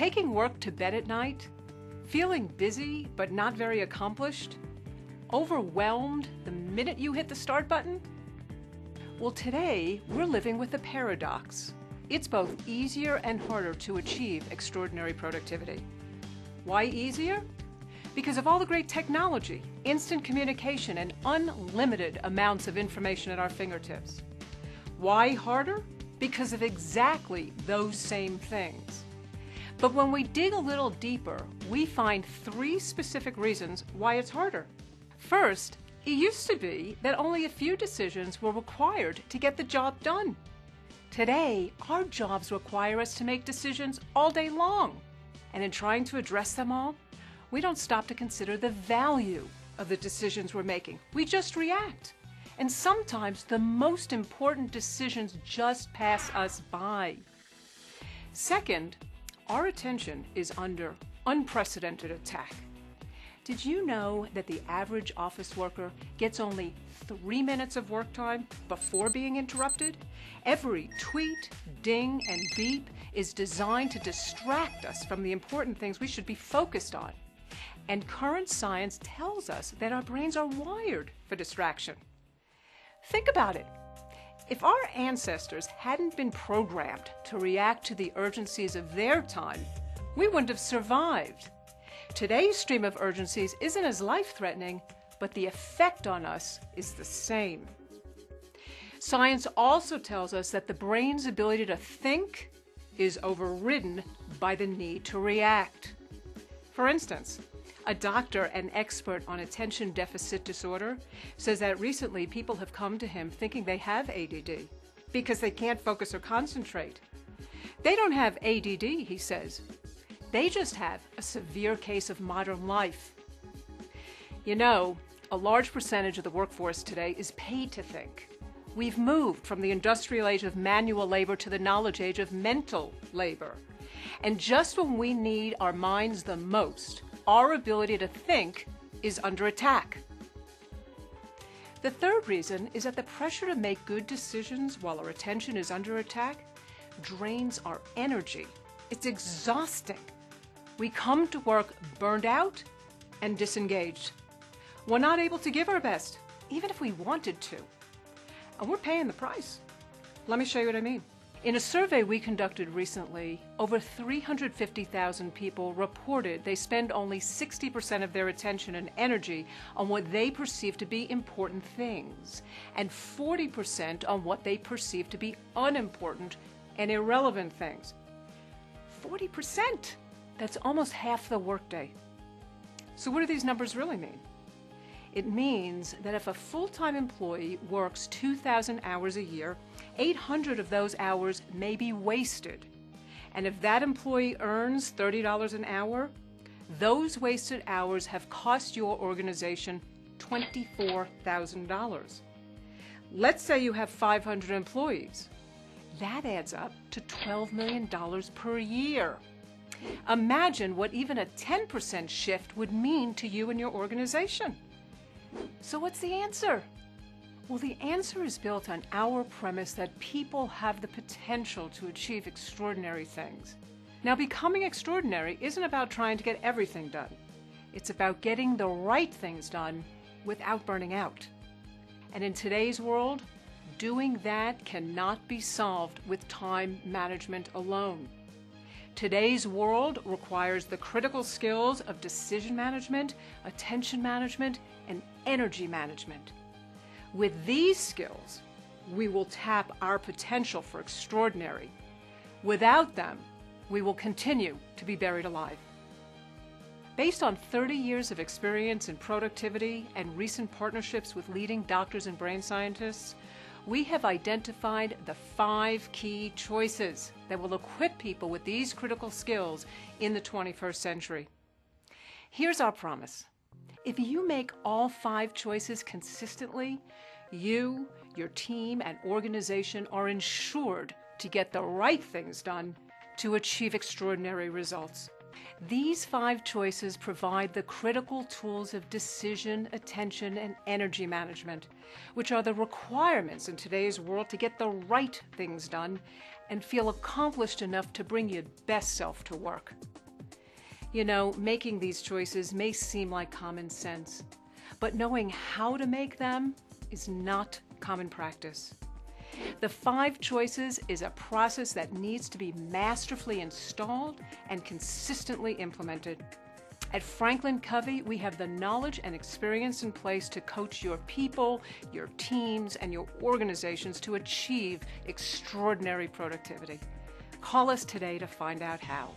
Taking work to bed at night? Feeling busy but not very accomplished? Overwhelmed the minute you hit the start button? Well, today we're living with a paradox. It's both easier and harder to achieve extraordinary productivity. Why easier? Because of all the great technology, instant communication, and unlimited amounts of information at our fingertips. Why harder? Because of exactly those same things. But when we dig a little deeper, we find three specific reasons why it's harder. First, it used to be that only a few decisions were required to get the job done. Today, our jobs require us to make decisions all day long. And in trying to address them all, we don't stop to consider the value of the decisions we're making. We just react. And sometimes the most important decisions just pass us by. Second, our attention is under unprecedented attack. Did you know that the average office worker gets only 3 minutes of work time before being interrupted? Every tweet, ding, and beep is designed to distract us from the important things we should be focused on. And current science tells us that our brains are wired for distraction. Think about it. If our ancestors hadn't been programmed to react to the urgencies of their time, we wouldn't have survived. Today's stream of urgencies isn't as life-threatening, but the effect on us is the same. Science also tells us that the brain's ability to think is overridden by the need to react. For instance, a doctor and expert on attention deficit disorder says that recently people have come to him thinking they have ADD because they can't focus or concentrate. They don't have ADD, he says. They just have a severe case of modern life. You know, a large percentage of the workforce today is paid to think. We've moved from the industrial age of manual labor to the knowledge age of mental labor. And just when we need our minds the most, our ability to think is under attack. The third reason is that the pressure to make good decisions while our attention is under attack drains our energy. It's exhausting. We come to work burned out and disengaged. We're not able to give our best, even if we wanted to. And we're paying the price. Let me show you what I mean. In a survey we conducted recently, over 350,000 people reported they spend only 60% of their attention and energy on what they perceive to be important things, and 40% on what they perceive to be unimportant and irrelevant things. 40%! That's almost half the workday. So what do these numbers really mean? It means that if a full-time employee works 2,000 hours a year, 800 of those hours may be wasted. And if that employee earns $30 an hour, those wasted hours have cost your organization $24,000. Let's say you have 500 employees. That adds up to $12 million per year. Imagine what even a 10% shift would mean to you and your organization. So what's the answer? Well, the answer is built on our premise that people have the potential to achieve extraordinary things. Now, becoming extraordinary isn't about trying to get everything done. It's about getting the right things done without burning out. And in today's world, doing that cannot be solved with time management alone. Today's world requires the critical skills of decision management, attention management, and energy management. With these skills, we will tap our potential for extraordinary. Without them, we will continue to be buried alive. Based on 30 years of experience in productivity and recent partnerships with leading doctors and brain scientists, we have identified the 5 key choices that will equip people with these critical skills in the 21st century. Here's our promise. If you make all 5 choices consistently, you, your team, and organization are ensured to get the right things done to achieve extraordinary results. These 5 choices provide the critical tools of decision, attention, and energy management, which are the requirements in today's world to get the right things done and feel accomplished enough to bring your best self to work. You know, making these choices may seem like common sense, but knowing how to make them is not common practice. The 5 choices is a process that needs to be masterfully installed and consistently implemented. At Franklin Covey, we have the knowledge and experience in place to coach your people, your teams, and your organizations to achieve extraordinary productivity. Call us today to find out how.